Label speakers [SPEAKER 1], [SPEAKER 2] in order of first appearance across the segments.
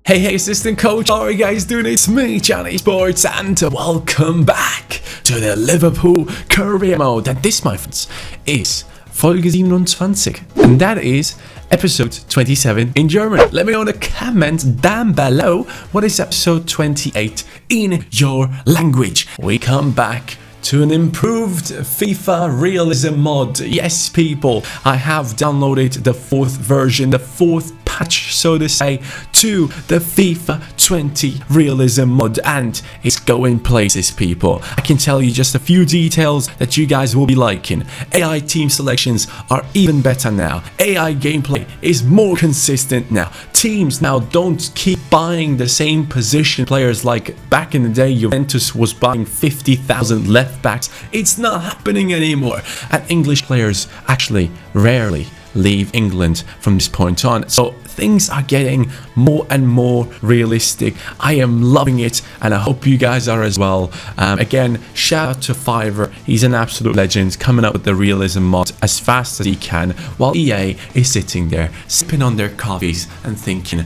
[SPEAKER 1] Hey, assistant coach, how are you guys doing? It's me, CaniSports, and welcome back to the Liverpool Career Mode. And this, my friends, is Folge 27, and that is episode 27 in German. Let me know in the comments down below what is episode 28 in your language. We come back to an improved FIFA realism mod. Yes, people, I have downloaded the fourth version, the fourth patch, so to say, to the FIFA 20 realism mod, and it's going places, people. I can tell you just a few details that you guys will be liking. AI team selections are even better now. AI gameplay is more consistent now. Teams now don't keep buying the same position players like back in the day. Juventus was buying 50,000 left backs. It's not happening anymore, and English players actually rarely leave England from this point on. So things are getting more and more realistic. I am loving it, and I hope you guys are as well. Again, shout out to Fiverr. He's an absolute legend, coming up with the realism mod as fast as he can, while EA is sitting there sipping on their coffees and thinking,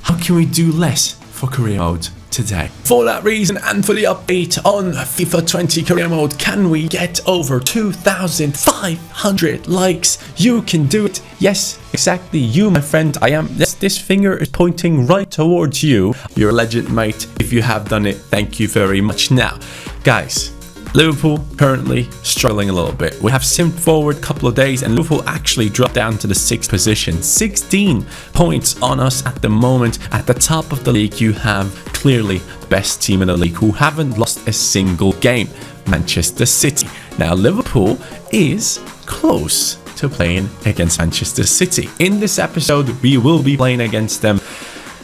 [SPEAKER 1] how can we do less for career mode today? For that reason, and for the update on FIFA 20 career mode, can we get over 2,500 likes? You can do it. Yes, exactly, you, my friend. I am. This finger is pointing right towards you. You're a legend, mate. If you have done it, thank you very much. Now, guys, Liverpool currently struggling a little bit. We have simmed forward a couple of days, and Liverpool actually dropped down to the 6th position. 16 points on us at the moment. At the top of the league, you have clearly the best team in the league who haven't lost a single game, Manchester City. Now, Liverpool is close to playing against Manchester City. In this episode, we will be playing against them,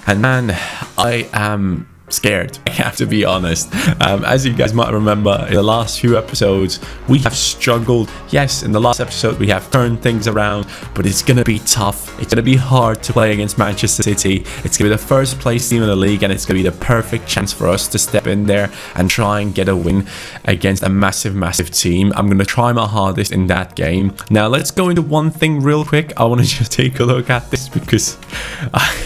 [SPEAKER 1] and man, I am scared, I have to be honest. As you guys might remember, in the last few episodes we have struggled. Yes, in the last episode we have turned things around, but it's gonna be tough. It's gonna be hard to play against Manchester City. It's gonna be the first place team in the league, and it's gonna be the perfect chance for us to step in there and try and get a win against a massive team. I'm gonna try my hardest in that game. Now let's go into one thing real quick. I want to just take a look at this because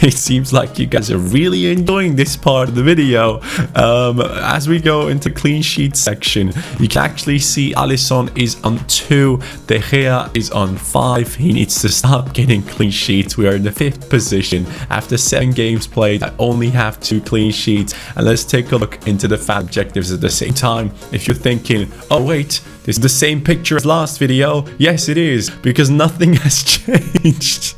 [SPEAKER 1] it seems like you guys are really enjoying this part of the video. As we go into clean sheet section, you can actually see Alisson is on 2, De Gea is on 5. He needs to stop getting clean sheets. We are in the 5th position after 7 games played. I only have 2 clean sheets, and let's take a look into the fan objectives at the same time. If you're thinking, oh wait, this is the same picture as last video, yes it is, because nothing has changed.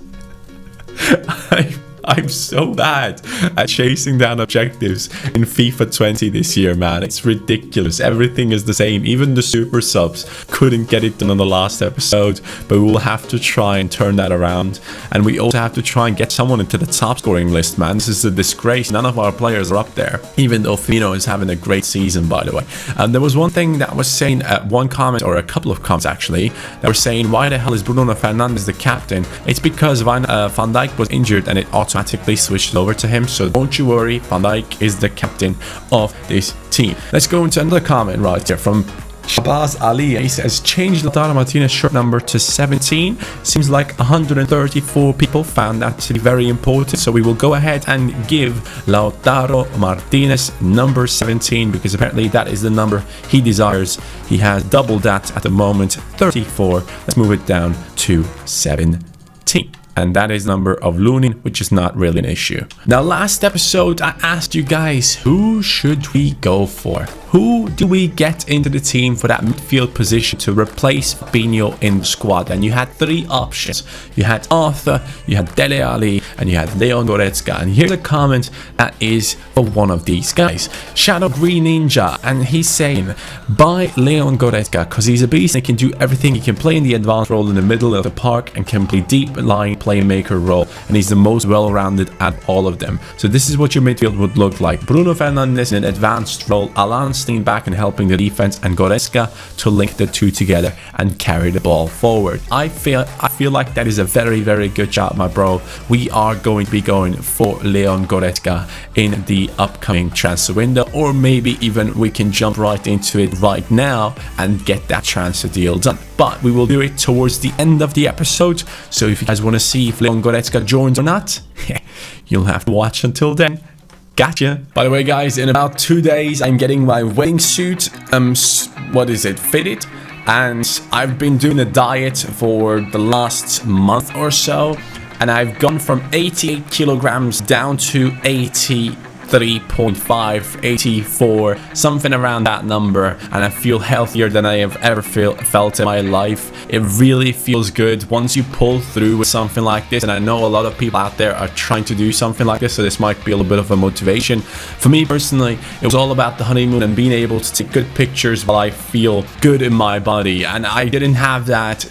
[SPEAKER 1] I'm so bad at chasing down objectives in FIFA 20 this year, man. It's ridiculous. Everything is the same. Even the super subs couldn't get it done on the last episode, but we will have to try and turn that around. And we also have to try and get someone into the top scoring list, man. This is a disgrace. None of our players are up there, even though Firmino is having a great season, by the way. There was one thing that was saying, one comment, or a couple of comments actually, that were saying, why the hell is Bruno Fernandes the captain? It's because Van Dijk was injured and it automatically switched over to him, so don't you worry, Van Dijk is the captain of this team. Let's go into another comment right here from Shabazz Ali. He says, change Lautaro Martinez shirt number to 17. Seems like 134 people found that to be very important, so we will go ahead and give Lautaro Martinez number 17 because apparently that is the number he desires. He has double that at the moment, 34. Let's move it down to 17. And that is number of Lunin, which is not really an issue. Now, last episode, I asked you guys, who should we go for? Who do we get into the team for that midfield position to replace Fabinho in the squad? And you had 3 options. You had Arthur, you had Dele Alli, and you had Leon Goretzka. And here's a comment that is for one of these guys. Shadow Green Ninja, and he's saying, buy Leon Goretzka because he's a beast and he can do everything. He can play in the advanced role in the middle of the park and can play deep lying playmaker role, and he's the most well-rounded at all of them. So this is what your midfield would look like. Bruno Fernandes in an advanced role, Alan staying back and helping the defense, and Goretzka to link the two together and carry the ball forward. I feel feel like that is a very, very good job, my bro. We are going to be going for Leon Goretzka in the upcoming transfer window, or maybe even we can jump right into it right now and get that transfer deal done. But we will do it towards the end of the episode. So if you guys want to see if Leon Goretzka joins or not, you'll have to watch until then. Gotcha. By the way, guys, in about 2 days, I'm getting my wedding suit, fitted. And I've been doing a diet for the last month or so. And I've gone from 88 kilograms down to 83.5, 84, something around that number, and I feel healthier than I have ever felt in my life. It really feels good once you pull through with something like this, and I know a lot of people out there are trying to do something like this, so this might be a little bit of a motivation. For me personally, it was all about the honeymoon and being able to take good pictures while I feel good in my body, and I didn't have that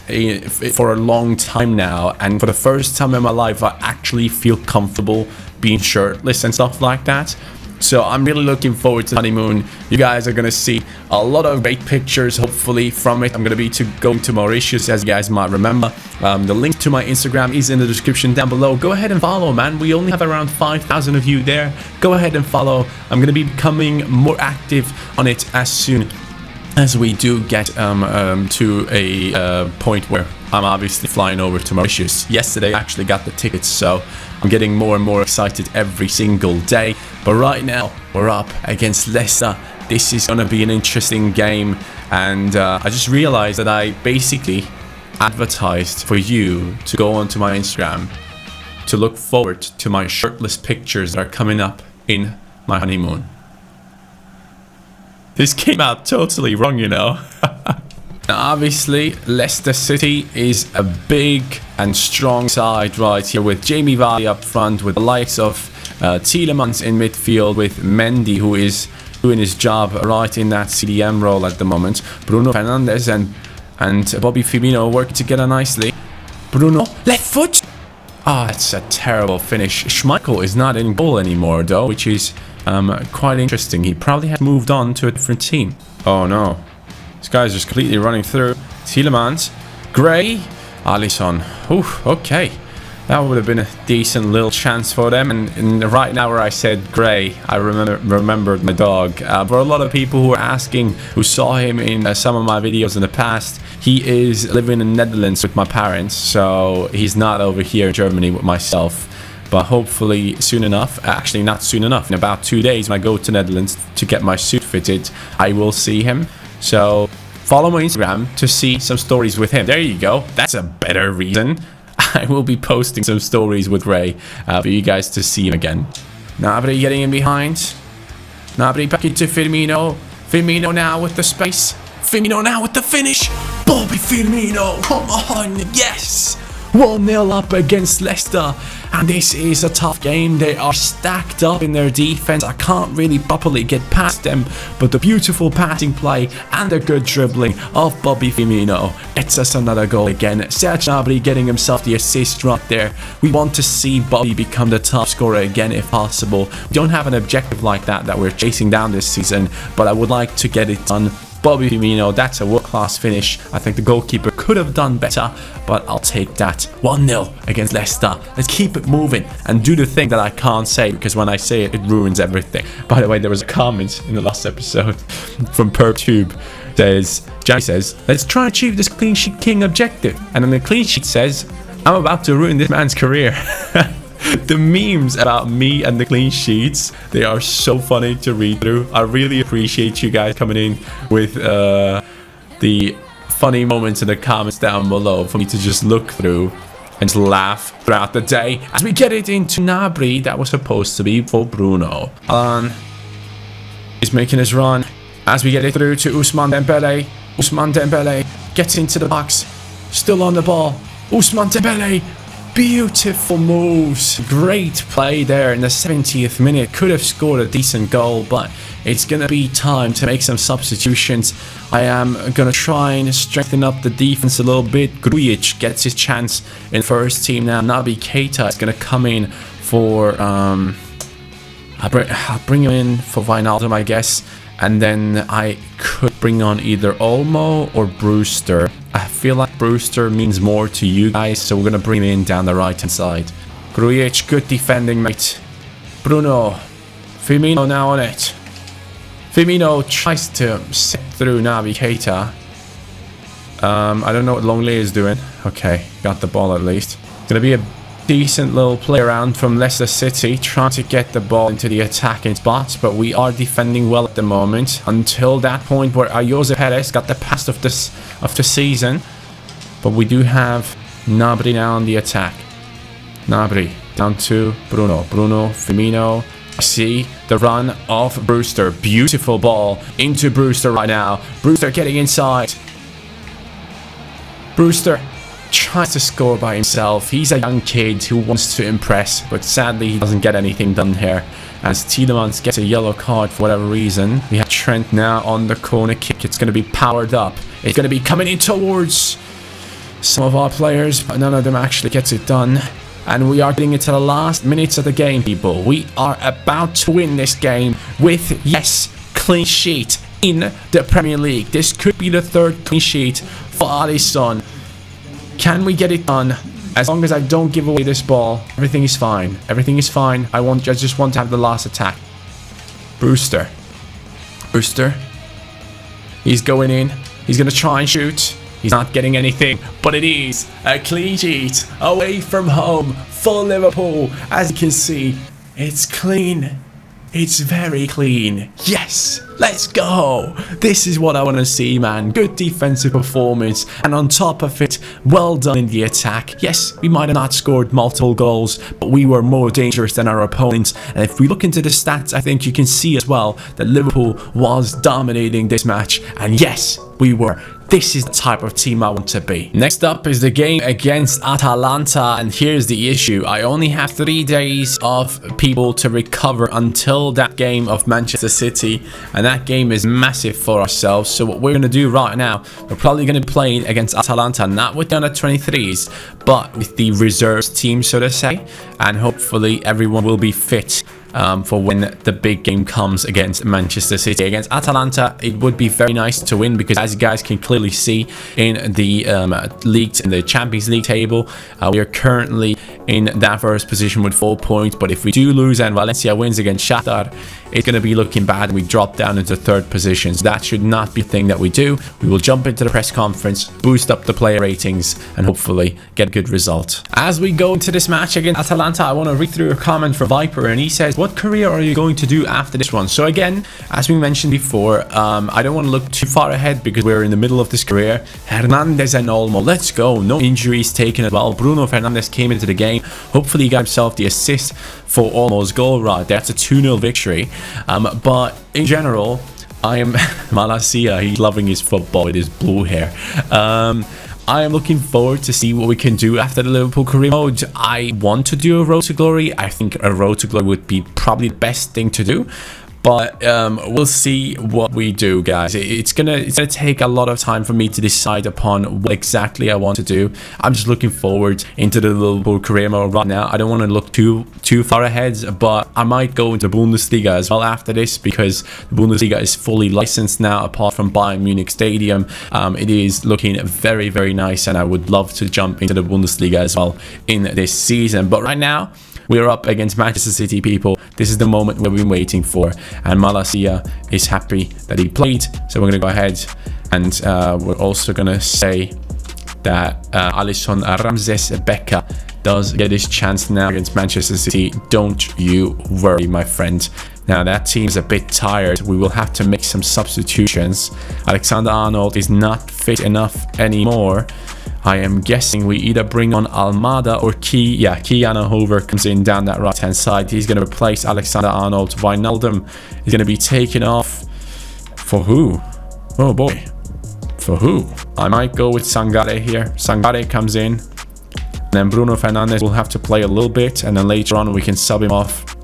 [SPEAKER 1] for a long time now, and for the first time in my life, I actually feel comfortable being shirtless and stuff like that. So I'm really looking forward to the honeymoon. You guys are gonna see a lot of great pictures hopefully from it. I'm gonna be going to Mauritius, as you guys might remember. The link to my Instagram is in the description down below. Go ahead and follow, man. We only have around 5,000 of you there. Go ahead and follow. I'm gonna be becoming more active on it as soon as we do get to a point where I'm obviously flying over to Mauritius. Yesterday I actually got the tickets, so I'm getting more and more excited every single day. But right now we're up against Leicester. This is going to be an interesting game, and I just realized that I basically advertised for you to go onto my Instagram to look forward to my shirtless pictures that are coming up in my honeymoon. This came out totally wrong, you know. Now, obviously, Leicester City is a big and strong side right here, with Jamie Vardy up front, with the likes of Tielemans in midfield, with Mendy, who is doing his job right in that CDM role at the moment. Bruno Fernandes and Bobby Firmino working together nicely. Bruno, left foot! Ah, it's a terrible finish. Schmeichel is not in goal anymore, though, which is quite interesting. He probably has moved on to a different team. Oh, no. This guy's just completely running through. Tielemans, Gray, Alisson. Ooh, okay. That would have been a decent little chance for them. And right now where I said Gray, I remembered my dog. For a lot of people who are asking, who saw him in some of my videos in the past, he is living in the Netherlands with my parents. So he's not over here in Germany with myself. But hopefully soon enough, actually not soon enough, in about 2 days when I go to Netherlands to get my suit fitted, I will see him. So follow my Instagram to see some stories with him. There you go. That's a better reason. I will be posting some stories with Ray for you guys to see him again. Gnabry getting in behind. Gnabry back into Firmino. Firmino now with the space. Firmino now with the finish. Bobby Firmino. Come on. Yes. 1-0 up against Leicester, and this is a tough game. They are stacked up in their defense. I can't really properly get past them, but the beautiful passing play and the good dribbling of Bobby Firmino gets us another goal again. Serge Gnabry getting himself the assist right there. We want to see Bobby become the top scorer again if possible. We don't have an objective like that we're chasing down this season, but I would like to get it done. Bobby Firmino, that's a world-class finish. I think the goalkeeper could have done better, but I'll take that. 1-0 against Leicester. Let's keep it moving and do the thing that I can't say, because when I say it, it ruins everything. By the way, there was a comment in the last episode from PerTube. Johnny says, let's try and achieve this clean sheet king objective. And then the clean sheet says, I'm about to ruin this man's career. The memes about me and the clean sheets, they are so funny to read through. I really appreciate you guys coming in with the funny moments in the comments down below for me to just look through and to laugh throughout the day as we get it into Gnabry. That was supposed to be for Bruno. Alan is making his run as we get it through to Ousmane Dembele. Ousmane Dembele gets into the box, still on the ball. Ousmane Dembele. Beautiful moves. Great play there in the 70th minute. Could have scored a decent goal, but it's going to be time to make some substitutions. I am going to try and strengthen up the defense a little bit. Grujic gets his chance in first team now. Naby Keita is going to come in for... I'll bring him in for Wijnaldum, I guess. And then I could bring on either Olmo or Brewster. I feel like Brewster means more to you guys, so we're going to bring him in down the right-hand side. Grujic, good defending, mate. Bruno. Firmino now on it. Firmino tries to sit through Naby Keita. I don't know what Longley is doing. Okay, got the ball at least. Going to be a decent little play around from Leicester City, trying to get the ball into the attacking spots, but we are defending well at the moment until that point where Jose Perez got the pass of the season. But we do have Gnabry now on the attack. Gnabry down to Bruno. Bruno, Firmino. See the run of Brewster. Beautiful ball into Brewster right now. Brewster getting inside. Brewster tries to score by himself. He's a young kid who wants to impress, but sadly he doesn't get anything done here as Tielemans gets a yellow card for whatever reason. We have Trent now on the corner kick. It's going to be powered up. It's going to be coming in towards some of our players, but none of them actually gets it done. And we are getting into the last minutes of the game, people. We are about to win this game with, yes, clean sheet in the Premier League. This could be the third clean sheet for Alisson. Can we get it done? As long as I don't give away this ball, everything is fine. Everything is fine. I just want to have the last attack. Brewster. Brewster. He's going in. He's going to try and shoot. He's not getting anything, but it is a clean sheet away from home for Liverpool. As you can see, it's clean. It's very clean. Yes, let's go. This is what I want to see, man. Good defensive performance. And on top of it, well done in the attack. Yes, we might have not scored multiple goals, but we were more dangerous than our opponents. And if we look into the stats, I think you can see as well that Liverpool was dominating this match. And yes, we were. This is the type of team I want to be. Next up is the game against Atalanta, and here's the issue. I only have 3 days of people to recover until that game of Manchester City, and that game is massive for ourselves. So what we're going to do right now, we're probably going to play against Atalanta, not with the under 23s, but with the reserves team, so to say, and hopefully everyone will be fit for when the big game comes against Manchester City. Against Atalanta, it would be very nice to win because, as you guys can clearly see in the the Champions League table, we are currently in that first position with 4 points. But if we do lose and Valencia wins against Shakhtar, it's going to be looking bad and we drop down into third position. So that should not be a thing that we do. We will jump into the press conference, boost up the player ratings, and hopefully get a good result. As we go into this match against Atalanta, I want to read through a comment from Viper, and he says, what career are you going to do after this one? So again, as we mentioned before, I don't want to look too far ahead because we're in the middle of this career. Hernandez and Olmo, let's go. No injuries taken as well. Bruno Fernandes came into the game. Hopefully he got himself the assist for Olmo's goal right. That's a 2-0 victory. But in general, I am Malacia. He's loving his football with his blue hair. I am looking forward to see what we can do after the Liverpool Career Mode. I want to do a Road to Glory. I think a Road to Glory would be probably the best thing to do. But we'll see what we do, guys. It's gonna take a lot of time for me to decide upon what exactly I want to do. I'm just looking forward into the Liverpool Career Mode right now. I don't want to look too far ahead, but I might go into Bundesliga as well after this because the Bundesliga is fully licensed now, apart from Bayern Munich Stadium. It is looking very, very nice, and I would love to jump into the Bundesliga as well in this season. But right now, we're up against Manchester City, people. This is the moment we've been waiting for. And Malacia is happy that he played. So we're going to go ahead and we're also going to say that Alisson Ramses Becker does get his chance now against Manchester City. Don't you worry, my friend. Now that team's a bit tired. We will have to make some substitutions. Alexander-Arnold is not fit enough anymore. I am guessing we either bring on Almada or Kiana Hoover comes in down that right hand side. He's going to replace Alexander-Arnold. Wijnaldum is going to be taken off. For who? Oh boy. For who? I might go with Sangare here. Sangare comes in. And then Bruno Fernandes will have to play a little bit. And then later on we can sub him off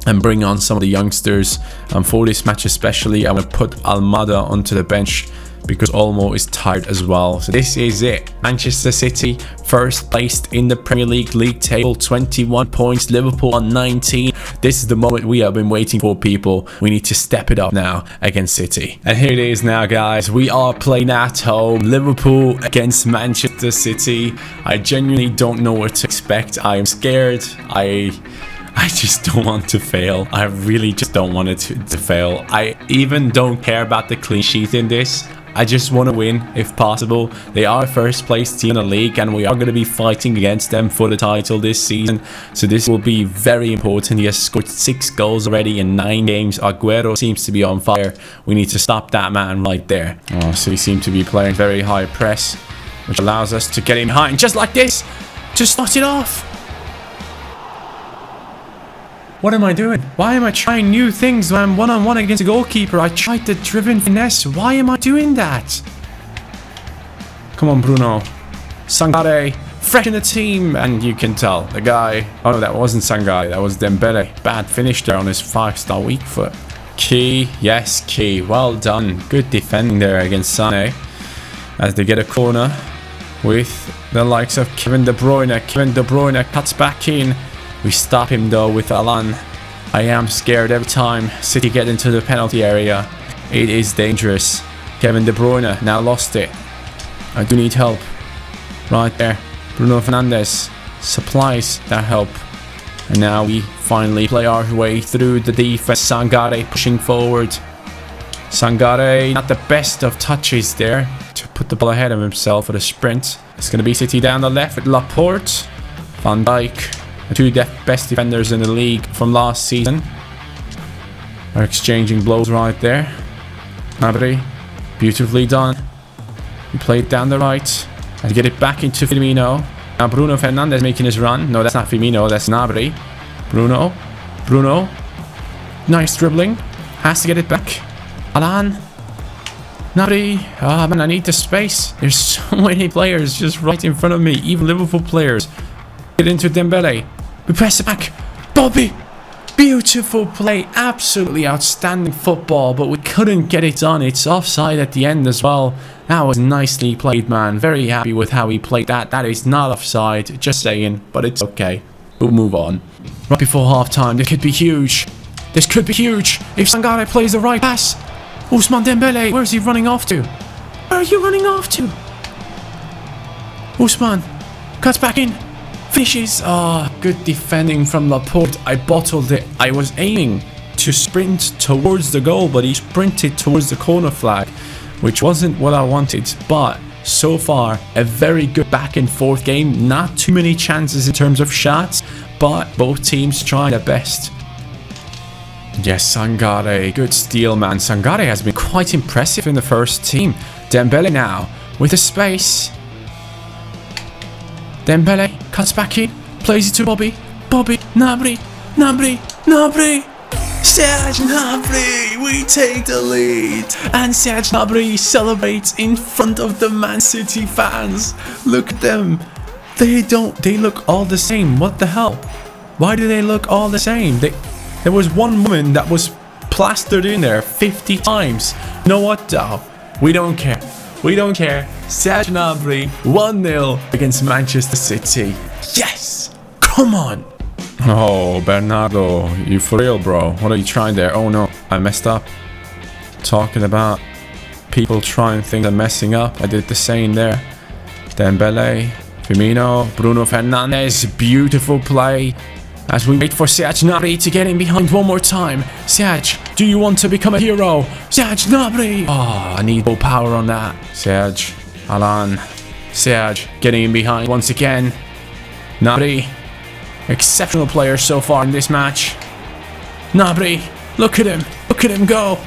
[SPEAKER 1] and bring on some of the youngsters. For this match especially, I will put Almada onto the bench because Olmo is tired as well. So this is it. Manchester City first placed in the Premier League table, 21 points. Liverpool on 19. This is the moment we have been waiting for, people. We need to step it up now against City. And here it is now, guys. We are playing at home. Liverpool against Manchester City. I genuinely don't know what to expect. I am scared. I just don't want to fail. I really just don't want it to fail. I even don't care about the clean sheet in this. I just want to win if possible. They are first place team in the league and we are going to be fighting against them for the title this season. So this will be very important. He has scored 6 goals already in 9 games. Aguero seems to be on fire. We need to stop that man right there. Oh, so he seems to be playing very high press, which allows us to get him behind just like this. To start it off. What am I doing? Why am I trying new things when I'm one-on-one against a goalkeeper? I tried the driven finesse. Why am I doing that? Come on, Bruno. Sangare, fresh in the team. And you can tell the guy... Oh, no, that wasn't Sangare. That was Dembele. Bad finish there on his 5-star weak foot. Key. Yes, Key. Well done. Good defending there against Sané. As they get a corner with the likes of Kevin De Bruyne. Kevin De Bruyne cuts back in. We stop him though with Alan. I am scared every time City get into the penalty area. It is dangerous. Kevin De Bruyne now lost it. I do need help. Right there. Bruno Fernandes supplies that help. And now we finally play our way through the defense. Sangare pushing forward. Sangare, not the best of touches there to put the ball ahead of himself with a sprint. It's going to be City down the left with Laporte. Van Dijk. The 2 best defenders in the league from last season are exchanging blows right there. Gnabry, beautifully done. He played down the right and get it back into Firmino. Now Bruno Fernandes making his run. No, that's not Firmino, that's Gnabry. Bruno. Nice dribbling. Has to get it back. Alan. Gnabry. Oh man, I need the space. There's so many players just right in front of me. Even Liverpool players. Get into Dembele. We press it back. Bobby. Beautiful play. Absolutely outstanding football, but we couldn't get it on. It's offside at the end as well. That was nicely played, man. Very happy with how he played that. That is not offside. Just saying, but it's okay. We'll move on. Right before half-time. This could be huge. This could be huge. If Sangare plays the right pass. Ousmane Dembele. Where is he running off to? Where are you running off to? Ousmane. Cuts back in. Finishes. Oh, good defending from Laporte. I bottled it. I was aiming to sprint towards the goal, but he sprinted towards the corner flag, which wasn't what I wanted. But so far, a very good back and forth game. Not too many chances in terms of shots, but both teams trying their best. Yes, Sangare. Good steal, man. Sangare has been quite impressive in the first team. Dembele now with the space. Dembele cuts back in, plays it to Bobby. Gnabry. Serge Gnabry, we take the lead. And Serge Gnabry celebrates in front of the Man City fans. Look at them. They look all the same. What the hell? Why do they look all the same? There was one woman that was plastered in there 50 times. You know what though? We don't care. Serge Gnabry 1-0 against Manchester City. Yes! Come on! Oh, Bernardo, you for real, bro? What are you trying there? Oh no, I messed up. Talking about people trying things and messing up. I did the same there. Dembele, Firmino, Bruno Fernandes. Beautiful play. As we wait for Serge Gnabry to get in behind one more time. Serge, do you want to become a hero? Serge Gnabry! Oh, I need more power on that. Serge, Alan, Serge getting in behind once again. Gnabry, exceptional player so far in this match. Gnabry, look at him go.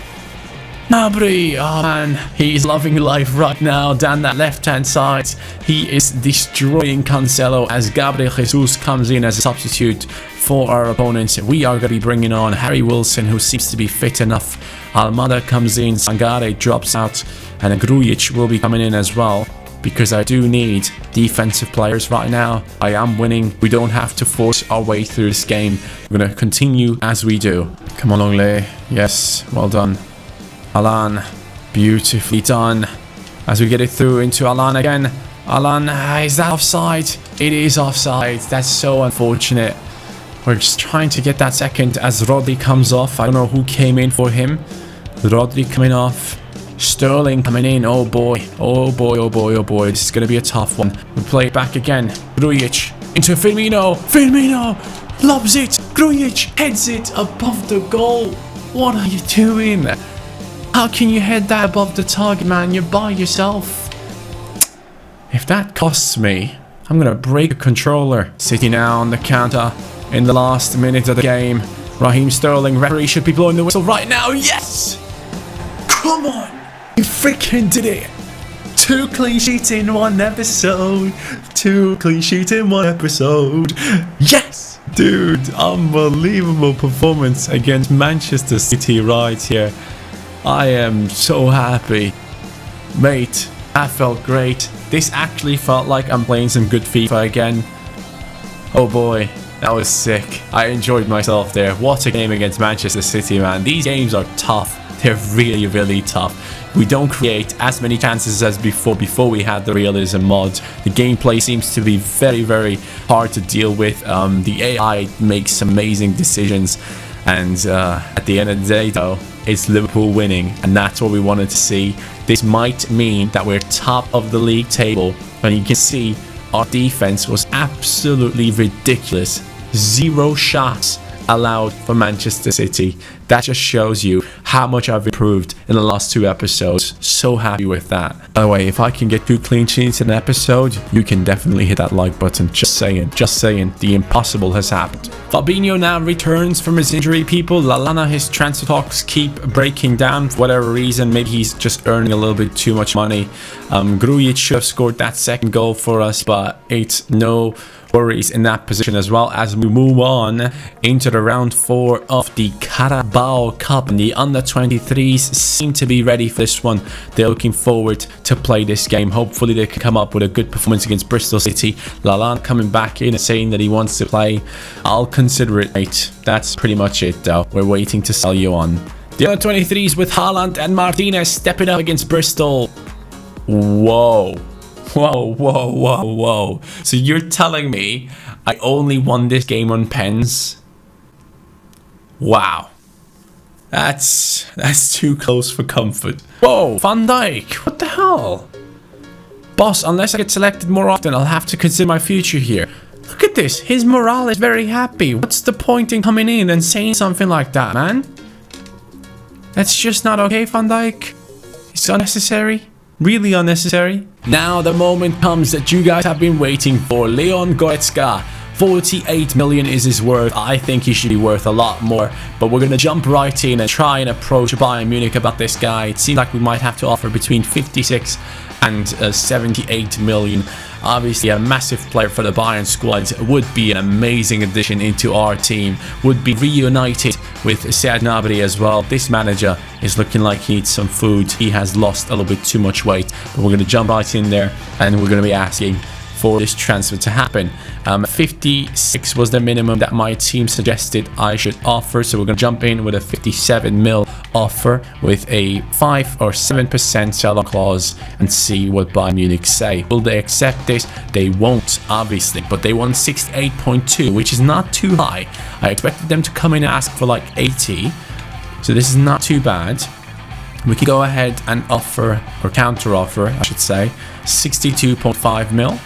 [SPEAKER 1] Gnabry, oh man, he's loving life right now down that left-hand side. He is destroying Cancelo as Gabriel Jesus comes in as a substitute for our opponents. We are going to be bringing on Harry Wilson, who seems to be fit enough. Almada comes in, Sangare drops out, and Grujic will be coming in as well, because I do need defensive players right now. I am winning. We don't have to force our way through this game. We're going to continue as we do. Come on, Longley. Yes, well done. Alan, beautifully done. as we get it through into Alan again. Alan, is that offside? It is offside. That's so unfortunate. We're just trying to get that second as Rodri comes off. I don't know who came in for him. Rodri coming off. Sterling coming in. Oh boy. Oh boy, oh boy, oh boy. This is going to be a tough one. We play it back again. Grujic into Firmino. Firmino lobs it. Grujic heads it above the goal. What are you doing? How can you head that above the target, man? You're by yourself. If that costs me, I'm going to break a controller. City now on the counter in the last minute of the game. Raheem Sterling, referee should be blowing the whistle right now. Yes! Come on! You freaking did it! 2 clean sheets in 1 episode. 2 clean sheets in 1 episode. Yes! Dude, unbelievable performance against Manchester City right here. I am so happy. Mate, that felt great. This actually felt like I'm playing some good FIFA again. Oh boy, that was sick. I enjoyed myself there. What a game against Manchester City, man. These games are tough. They're really, really tough. We don't create as many chances as before we had the realism mod. The gameplay seems to be very, very hard to deal with. The AI makes amazing decisions. And at the end of the day, though, it's Liverpool winning. And that's what we wanted to see. This might mean that we're top of the league table. And you can see our defense was absolutely ridiculous. 0 shots allowed for Manchester City. That just shows you how much I've improved in the last 2 episodes. So happy with that. By the way, if I can get 2 clean sheets in an episode, you can definitely hit that like button. Just saying, the impossible has happened. Fabinho now returns from his injury, people. Lallana, his transfer talks keep breaking down for whatever reason. Maybe he's just earning a little bit too much money. Grujic should have scored that second goal for us, but it's no worries in that position as well as we move on into the round 4 of the Carabao Cup. And the under-23s seem to be ready for this one. They're looking forward to play this game. Hopefully they can come up with a good performance against Bristol City. Lallana coming back in and saying that he wants to play. I'll consider it, mate. That's pretty much it, though. We're waiting to sell you on. The under-23s with Haaland and Martinez stepping up against Bristol. Whoa. Whoa, whoa, whoa, whoa. So you're telling me I only won this game on pens? Wow. That's too close for comfort. Whoa, Van Dijk. What the hell? Boss, unless I get selected more often, I'll have to consider my future here. Look at this. His morale is very happy. What's the point in coming in and saying something like that, man? That's just not okay, Van Dijk. It's unnecessary. Really unnecessary. Now the moment comes that you guys have been waiting for. Leon Goretzka. 48 million is his worth. I think he should be worth a lot more. But we're going to jump right in and try and approach Bayern Munich about this guy. It seems like we might have to offer between 56 and 78 million. Obviously a massive player for the Bayern squad. Would be an amazing addition into our team. Would be reunited with Sead Gnabry as well. This manager is looking like he needs some food. He has lost a little bit too much weight. But we're going to jump right in there and we're going to be asking for this transfer to happen. 56 was the minimum that my team suggested I should offer, so we're going to jump in with a 57 mil offer with a 5 or 7% sell-on clause and see what Bayern Munich say. Will they accept this? They won't, obviously, but they want 68.2, which is not too high. I expected them to come in and ask for like 80, so this is not too bad. We can go ahead and offer, or counter offer I should say, 62.5 mil.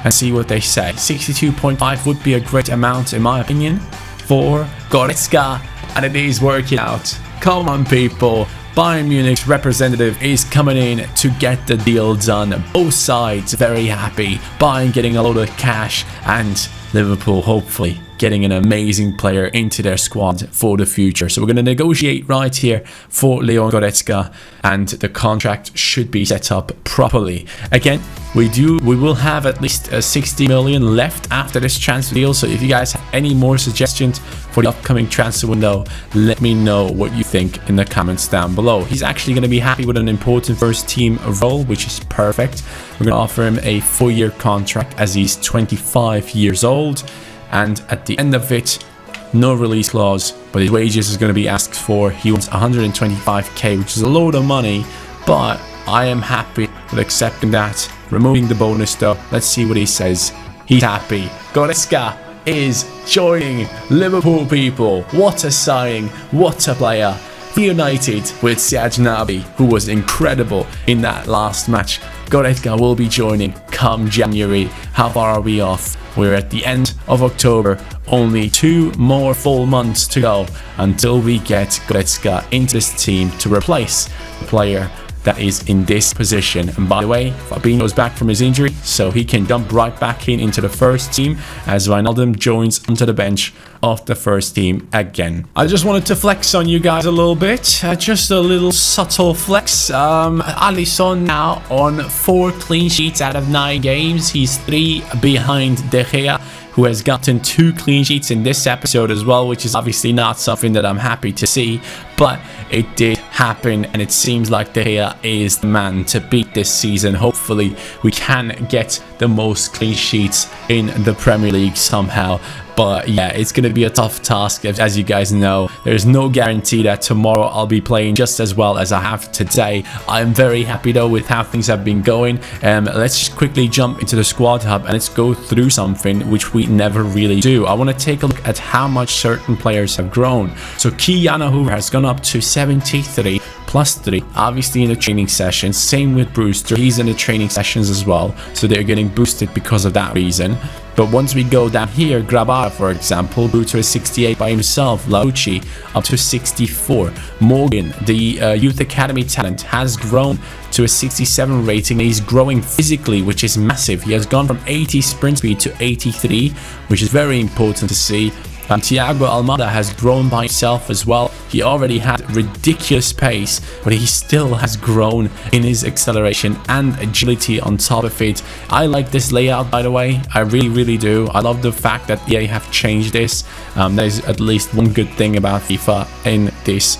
[SPEAKER 1] And see what they say. 62.5 would be a great amount in my opinion for Goretzka, and it is working out. Come on people, Bayern Munich's representative is coming in to get the deal done. Both sides very happy. Bayern getting a lot of cash and Liverpool hopefully getting an amazing player into their squad for the future. So we're going to negotiate right here for Leon Goretzka and the contract should be set up properly. Again, we will have at least 60 million left after this transfer deal. So if you guys have any more suggestions for the upcoming transfer window, let me know what you think in the comments down below. He's actually going to be happy with an important first team role, which is perfect. We're going to offer him a 4-year contract as he's 25 years old. And at the end of it, no release clause, but his wages is going to be asked for. He wants 125k, which is a load of money, but I am happy with accepting that. Removing the bonus though. Let's see what he says. He's happy. Goretzka is joining Liverpool, people. What a signing. What a player. Reunited with Serge Gnabry, who was incredible in that last match. Goretzka will be joining come January. How far are we off? We're at the end of October. Only 2 more full months to go until we get Goretzka into this team to replace the player that is in this position. And by the way, Fabinho's back from his injury, so he can jump right back into the first team as Wijnaldum joins onto the bench of the first team again. I just wanted to flex on you guys a little bit, just a little subtle flex. Alisson now on 4 clean sheets out of 9 games. He's 3 behind De Gea, who has gotten 2 clean sheets in this episode as well, which is obviously not something that I'm happy to see, but it did happen, and it seems like De Gea is the man to beat this season. Hopefully we can get the most clean sheets in the Premier League somehow. But yeah, it's going to be a tough task, as you guys know. There's no guarantee that tomorrow I'll be playing just as well as I have today. I'm very happy though with how things have been going. Let's just quickly jump into the squad hub and let's go through something which we never really do. I want to take a look at how much certain players have grown. So Kiana Hoover has gone up to 73 plus 3, obviously in the training sessions. Same with Brewster, he's in the training sessions as well, so they're getting boosted because of that reason. But once we go down here, Grabara, for example, grew to a 68 by himself. Lauchi up to 64. Morgan, the youth academy talent, has grown to a 67 rating. He's growing physically, which is massive. He has gone from 80 sprint speed to 83, which is very important to see. Thiago Almada has grown by himself as well. He already had ridiculous pace, but he still has grown in his acceleration and agility on top of it. I like this layout, by the way. I really do. I love the fact that EA have changed this. There's at least one good thing about FIFA in this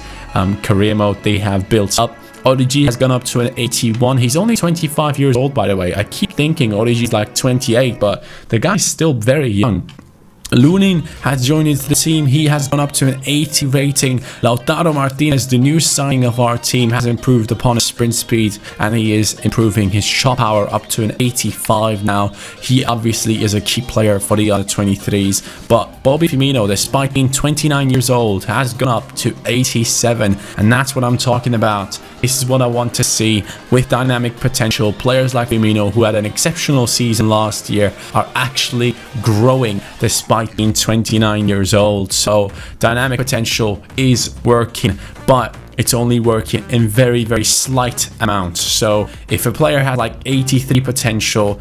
[SPEAKER 1] career mode they have built up. ODG has gone up to an 81. He's only 25 years old, by the way. I keep thinking ODG is like 28, but the guy is still very young. Lunin has joined into the team. He has gone up to an 80 rating. Lautaro Martinez, the new signing of our team, has improved upon his sprint speed, and he is improving his shot power up to an 85 now. He obviously is a key player for the under 23s, but Bobby Firmino, despite being 29 years old, has gone up to 87, and that's what I'm talking about. This is what I want to see with dynamic potential. Players like Firmino, who had an exceptional season last year, are actually growing despite being 29 years old. So dynamic potential is working, but it's only working in very slight amounts. So if a player has like 83 potential,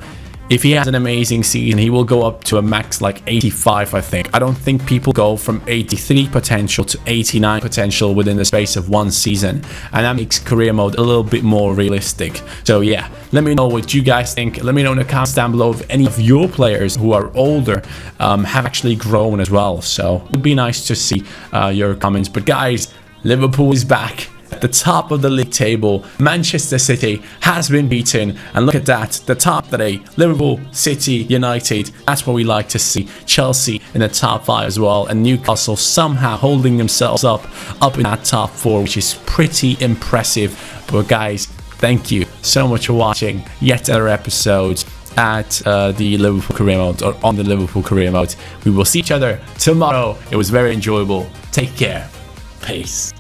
[SPEAKER 1] if he has an amazing season, he will go up to a max like 85, I think. I don't think people go from 83 potential to 89 potential within the space of 1 season. And that makes career mode a little bit more realistic. So yeah, let me know what you guys think. Let me know in the comments down below if any of your players who are older have actually grown as well. So it would be nice to see your comments. But guys, Liverpool is back at the top of the league table. Manchester City has been beaten, and look at that, the top 3, Liverpool, City, United. That's what we like to see. Chelsea in the top 5 as well, and Newcastle somehow holding themselves up in that top 4, which is pretty impressive. But guys, thank you so much for watching yet another episode at the Liverpool Career Mode, or on the Liverpool Career Mode. We will see each other tomorrow. It was very enjoyable. Take care. Peace.